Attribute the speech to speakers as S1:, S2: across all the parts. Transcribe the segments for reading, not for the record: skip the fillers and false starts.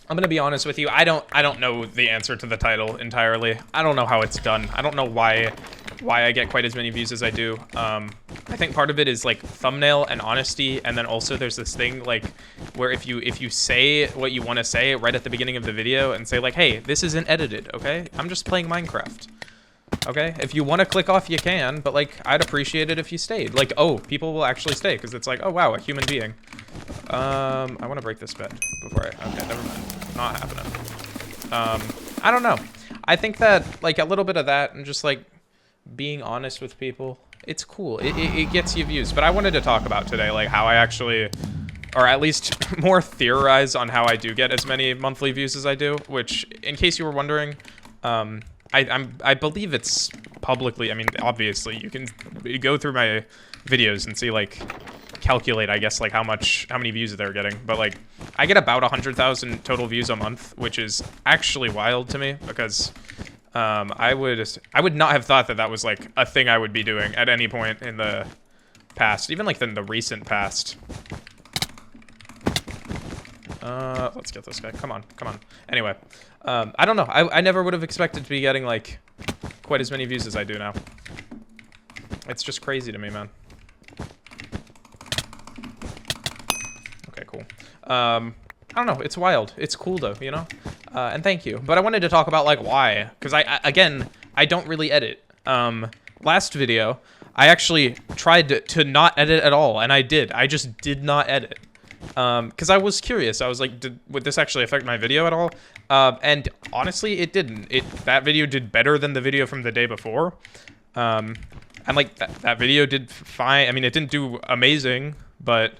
S1: I'm gonna be honest with you. I don't know the answer to the title entirely. I don't know how it's done. I don't know why I get quite as many views as I do. I think part of it is like thumbnail and honesty, and then also there's this thing like where if you say what you want to say right at the beginning of the video and say like, hey, this isn't edited, okay? I'm just playing Minecraft. Okay, if you want to click off, you can, but like, I'd appreciate it if you stayed. Like, oh, people will actually stay because it's like, oh wow, a human being. I want to break this bed before I. Okay, never mind. Not happening. I don't know. I think that like a little bit of that and just like being honest with people, it's cool. It gets you views. But I wanted to talk about today like how I actually, or at least more theorize on how I do get as many monthly views as I do. Which, in case you were wondering, I believe it's publicly, I mean, obviously, you can go through my videos and see, like, calculate, I guess, like, how many views they're getting. But, like, I get about 100,000 total views a month, which is actually wild to me, because I would not have thought that that was, like, a thing I would be doing at any point in the past, even, like, in the recent past. Let's get this guy. Come on, come on. Anyway, I don't know. I never would have expected to be getting, like, quite as many views as I do now. It's just crazy to me, man. Okay, cool. I don't know. It's wild. It's cool, though, you know? And thank you. But I wanted to talk about, like, why. Because, again, I don't really edit. Last video, I actually tried to not edit at all, and I did. I just did not edit. Because I was curious. I was like, would this actually affect my video at all? And honestly, it didn't. That video did better than the video from the day before. And like that video did fine. I mean, it didn't do amazing, but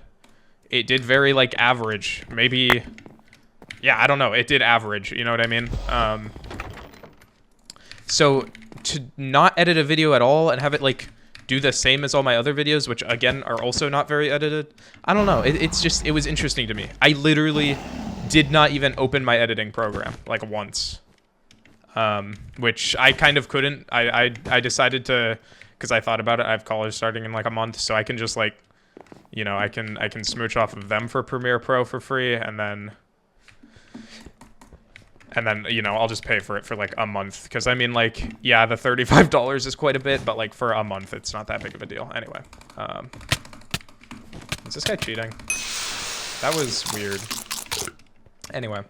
S1: it did very like average. Maybe, yeah, I don't know. It did average. You know what I mean? So to not edit a video at all and have it like do the same as all my other videos, which again are also not very edited. I don't know. It was interesting to me. I literally did not even open my editing program like once, which I kind of couldn't. I decided to, because I thought about it. I have college starting in like a month, so I can just like, you know, I can smooch off of them for Premiere Pro for free, and then you know, I'll just pay for it for like a month, because I mean, like, yeah, the $35 is quite a bit, but like for a month it's not that big of a deal. Anyway, is this guy cheating? That was weird. Anyway,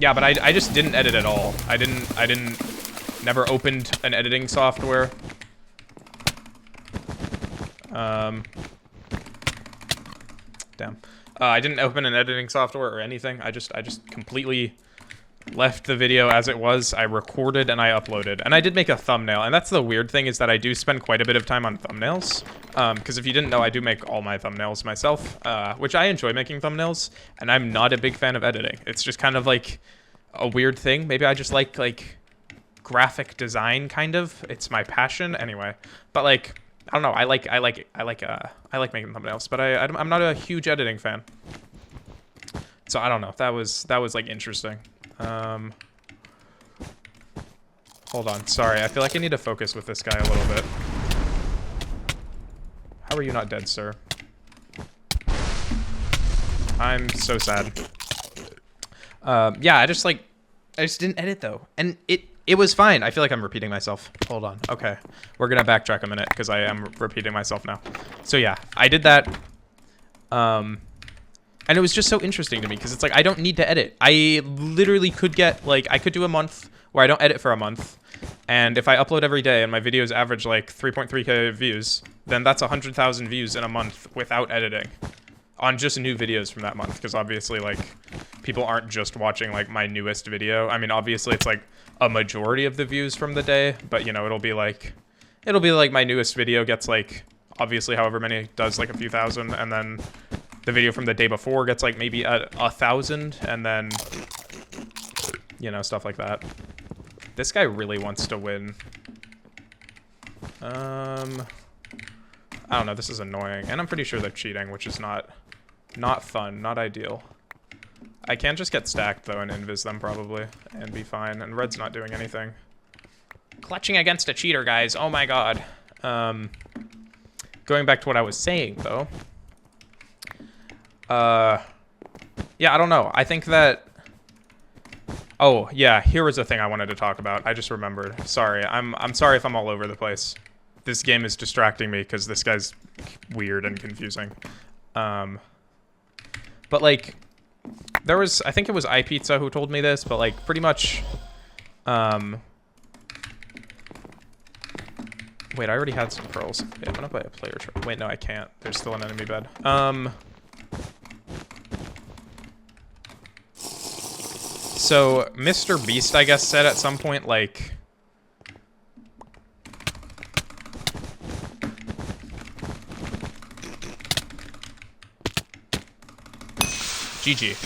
S1: yeah, but I just didn't edit at all. I never opened an editing software. Damn. I didn't open an editing software or anything. I just completely left the video as it was. I recorded and I uploaded. And I did make a thumbnail. And that's the weird thing, is that I do spend quite a bit of time on thumbnails. Because if you didn't know, I do make all my thumbnails myself, which I enjoy making thumbnails. And I'm not a big fan of editing. It's just kind of like a weird thing. Maybe I just like graphic design, kind of. It's my passion anyway. But like, I don't know. I like making thumbnails, but I'm not a huge editing fan. So I don't know. That was like interesting. Hold on. Sorry. I feel like I need to focus with this guy a little bit. How are you not dead, sir? I'm so sad. Yeah, I just didn't edit though, and it was fine. I feel like I'm repeating myself. Hold on. Okay. We're going to backtrack a minute because I am repeating myself now. So yeah, I did that. And it was just so interesting to me because it's like, I don't need to edit. I literally could get like, I could do a month where I don't edit for a month. And if I upload every day and my videos average like 3.3K views, then that's 100,000 views in a month without editing on just new videos from that month. Because obviously like people aren't just watching like my newest video. I mean, obviously it's like a majority of the views from the day, but you know, it'll be like my newest video gets like, obviously however many does like a few thousand, and then the video from the day before gets like maybe a 1,000, and then, you know, stuff like that. This guy really wants to win. I don't know, this is annoying, and I'm pretty sure they're cheating, which is not fun, not ideal. I can just get stacked, though, and invis them, probably, and be fine. And red's not doing anything. Clutching against a cheater, guys. Oh, my God. Going back to what I was saying, though. Yeah, I don't know. I think that... Oh, yeah, here was a thing I wanted to talk about. I just remembered. Sorry. I'm sorry if I'm all over the place. This game is distracting me because this guy's weird and confusing. But, like, there was... I think it was iPizza who told me this, but, like, pretty much... Wait, I already had some pearls. Yeah, I'm gonna play a player chart. Wait, no, I can't. There's still an enemy bed. So, Mr. Beast, I guess, said at some point, like... GG.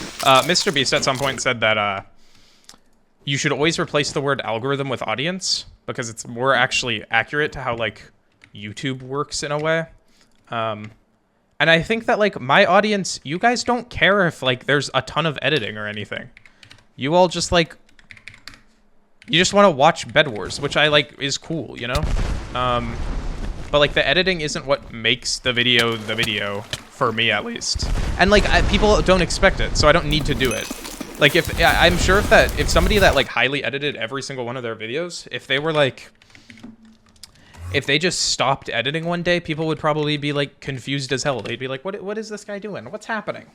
S1: Mr. Beast at some point said that, you should always replace the word algorithm with audience, because it's more actually accurate to how, like, YouTube works in a way. And I think that, like, my audience, you guys don't care if, like, there's a ton of editing or anything. You all just, like, you just want to watch Bedwars, which I, like, is cool, you know? But, like, the editing isn't what makes the video, for me, at least. And, like, people don't expect it, so I don't need to do it. Like, I'm sure if somebody that, like, highly edited every single one of their videos, if they were, like, if they just stopped editing one day, people would probably be, like, confused as hell. They'd be like, what is this guy doing? What's happening?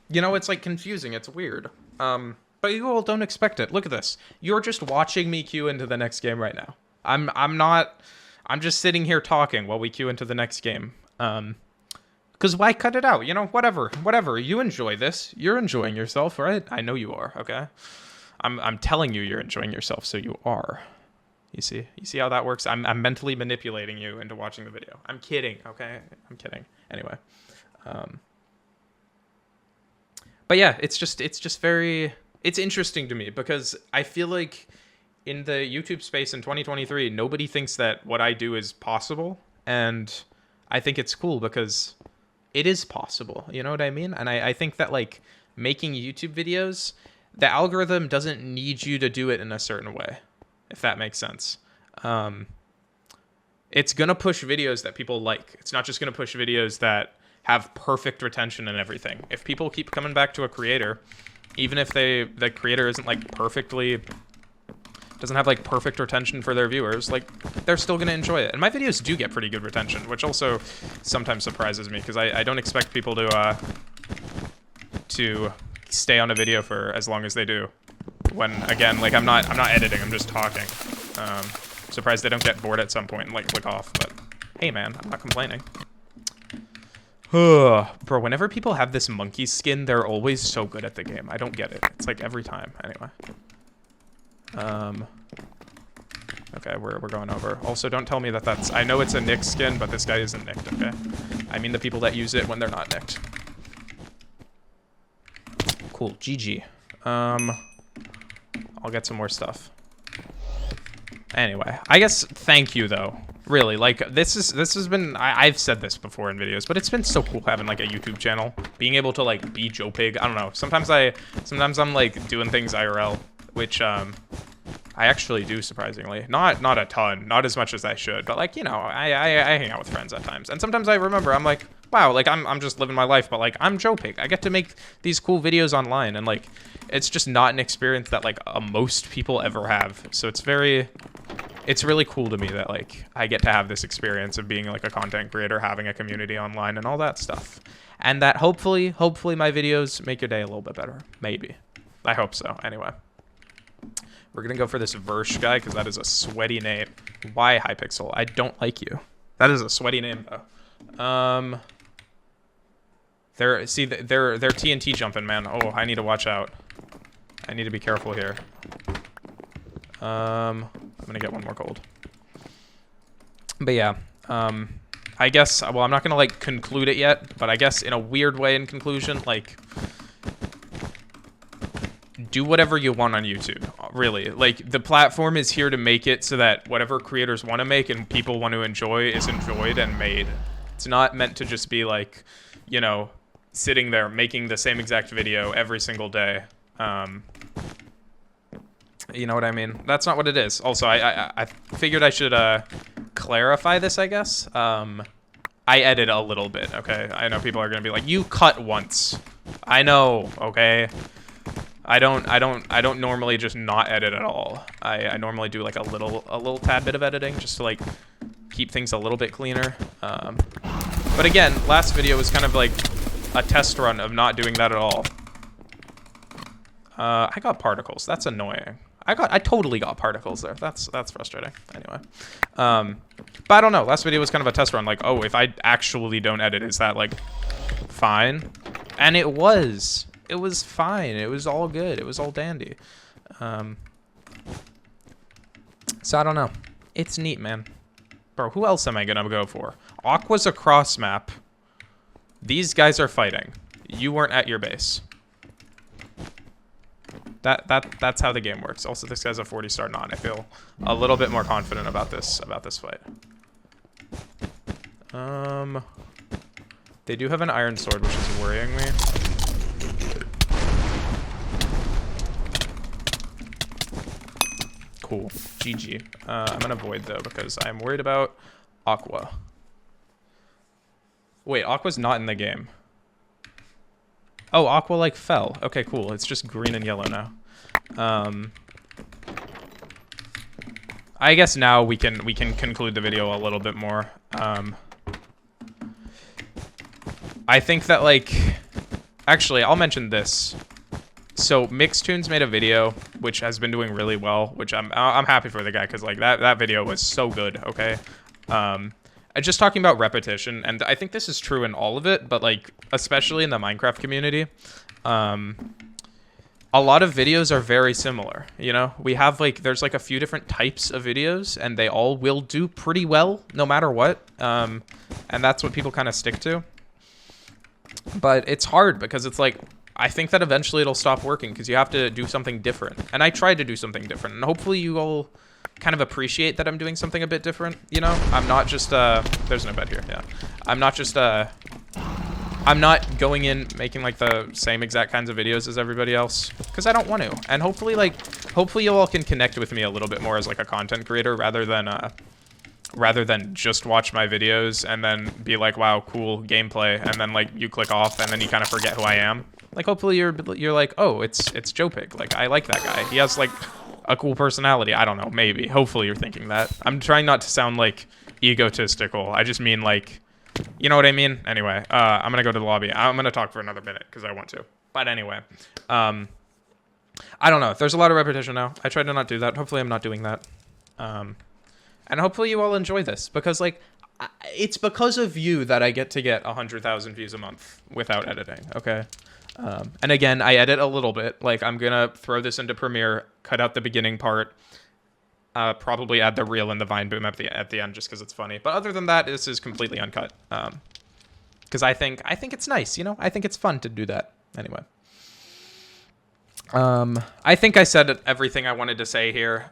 S1: You know, it's, like, confusing. It's weird. But you all don't expect it. Look at this. You're just watching me queue into the next game right now. I'm just sitting here talking while we queue into the next game. Because why cut it out? You know, whatever. You enjoy this. You're enjoying yourself, right? I know you are, okay? I'm telling you you're enjoying yourself, so you are. You see how that works? I'm mentally manipulating you into watching the video. I'm kidding, okay? I'm kidding. Anyway. But yeah, it's just very... It's interesting to me because I feel like in the YouTube space in 2023, nobody thinks that what I do is possible. And I think it's cool because it is possible. You know what I mean? And I think that, like, making YouTube videos, the algorithm doesn't need you to do it in a certain way, if that makes sense. It's going to push videos that people like. It's not just going to push videos that have perfect retention and everything. If people keep coming back to a creator... Even if the creator isn't, like, doesn't have, like, perfect retention for their viewers, like, they're still going to enjoy it. And my videos do get pretty good retention, which also sometimes surprises me, because I don't expect people to stay on a video for as long as they do. When, again, like, I'm not editing, I'm just talking. Surprised they don't get bored at some point and, like, click off, but hey, man, I'm not complaining. Bro, whenever people have this monkey skin, they're always so good at the game. I don't get it. It's like every time. Anyway. Okay, we're going over. Also, don't tell me that that's... I know it's a nicked skin, but this guy isn't nicked, okay? I mean the people that use it when they're not nicked. Cool. GG. I'll get some more stuff. Anyway, I guess thank you, though. Really, like, this has been... I've said this before in videos, but it's been so cool having, like, a YouTube channel. Being able to, like, be Jopig. I don't know. Sometimes I'm, like, doing things IRL, which, I actually do, surprisingly. Not a ton. Not as much as I should. But, like, you know, I hang out with friends at times. And sometimes I remember, I'm like, wow, like, I'm just living my life, but, like, I'm Jopig. I get to make these cool videos online, and, like, it's just not an experience that, like, most people ever have. So it's really cool to me that, like, I get to have this experience of being, like, a content creator, having a community online and all that stuff. And that hopefully my videos make your day a little bit better. Maybe. I hope so. Anyway. We're going to go for this Versh guy because that is a sweaty name. Why Hypixel? I don't like you. That is a sweaty name, though. They're TNT jumping, man. Oh, I need to watch out. I need to be careful here. I'm gonna get one more gold. But yeah, I guess, well, I'm not gonna, like, conclude it yet, but I guess in a weird way in conclusion, like, do whatever you want on YouTube, really. Like, the platform is here to make it so that whatever creators want to make and people want to enjoy is enjoyed and made. It's not meant to just be, like, you know, sitting there making the same exact video every single day. You know what I mean? That's not what it is. Also, I figured I should clarify this, I guess. I edit a little bit, okay? I know people are going to be like, you cut once. I know, okay? I don't normally just not edit at all. I normally do like a little tad bit of editing just to like keep things a little bit cleaner. But again, last video was kind of like a test run of not doing that at all. I got particles. That's annoying. I totally got particles there. That's frustrating. Anyway. But I don't know. Last video was kind of a test run. Like, oh, if I actually don't edit, is that like fine? And it was. It was fine. It was all good. It was all dandy. So I don't know. It's neat, man. Bro, who else am I gonna go for? Aqua's a cross map. These guys are fighting. You weren't at your base. That's how the game works. Also, this guy's a 40-star non. I feel a little bit more confident about this fight. They do have an iron sword, which is worrying me. Cool. GG. I'm gonna void though because I'm worried about Aqua. Wait, Aqua's not in the game. Oh, Aqua like fell. Okay, cool. It's just green and yellow now. I guess now we can conclude the video a little bit more. I think that like, actually, I'll mention this. So Mixtunes made a video which has been doing really well, which I'm happy for the guy because like that video was so good. Okay. Just talking about repetition, and I think this is true in all of it, but like especially in the Minecraft community, a lot of videos are very similar. You know, we have like there's like a few different types of videos, and they all will do pretty well no matter what, and that's what people kind of stick to. But it's hard because it's like I think that eventually it'll stop working because you have to do something different, and I tried to do something different, and hopefully you all kind of appreciate that I'm doing something a bit different, you know? I'm not just, there's no bed here, yeah. I'm not just, I'm not going in making, like, the same exact kinds of videos as everybody else, because I don't want to. And hopefully, like, hopefully you all can connect with me a little bit more as, like, a content creator, rather than just watch my videos and then be like, wow, cool gameplay, and then, like, you click off, and then you kind of forget who I am. Like, hopefully you're like, oh, it's Jopig. Like, I like that guy. He has, like, a cool personality. I don't know, maybe. Hopefully you're thinking that. I'm trying not to sound like egotistical. I just mean like, you know what I mean? Anyway, I'm gonna go to the lobby. I'm gonna talk for another minute because I want to. But anyway, I don't know. There's a lot of repetition now. I try to not do that. Hopefully I'm not doing that. And hopefully you all enjoy this because like, it's because of you that I get to get 100,000 views a month without editing. Okay. And again, I edit a little bit. Like, I'm gonna throw this into Premiere, cut out the beginning part, probably add the reel and the vine boom at the end just because it's funny. But other than that, this is completely uncut. Because I think it's nice, you know? I think it's fun to do that. Anyway. I think I said everything I wanted to say here.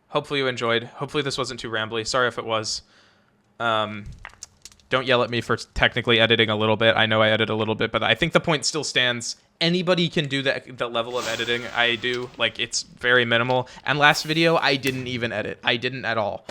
S1: Hopefully you enjoyed. Hopefully this wasn't too rambly. Sorry if it was. Don't yell at me for technically editing a little bit. I know I edit a little bit, but I think the point still stands. Anybody can do the level of editing I do. Like, it's very minimal. And last video, I didn't even edit. I didn't at all.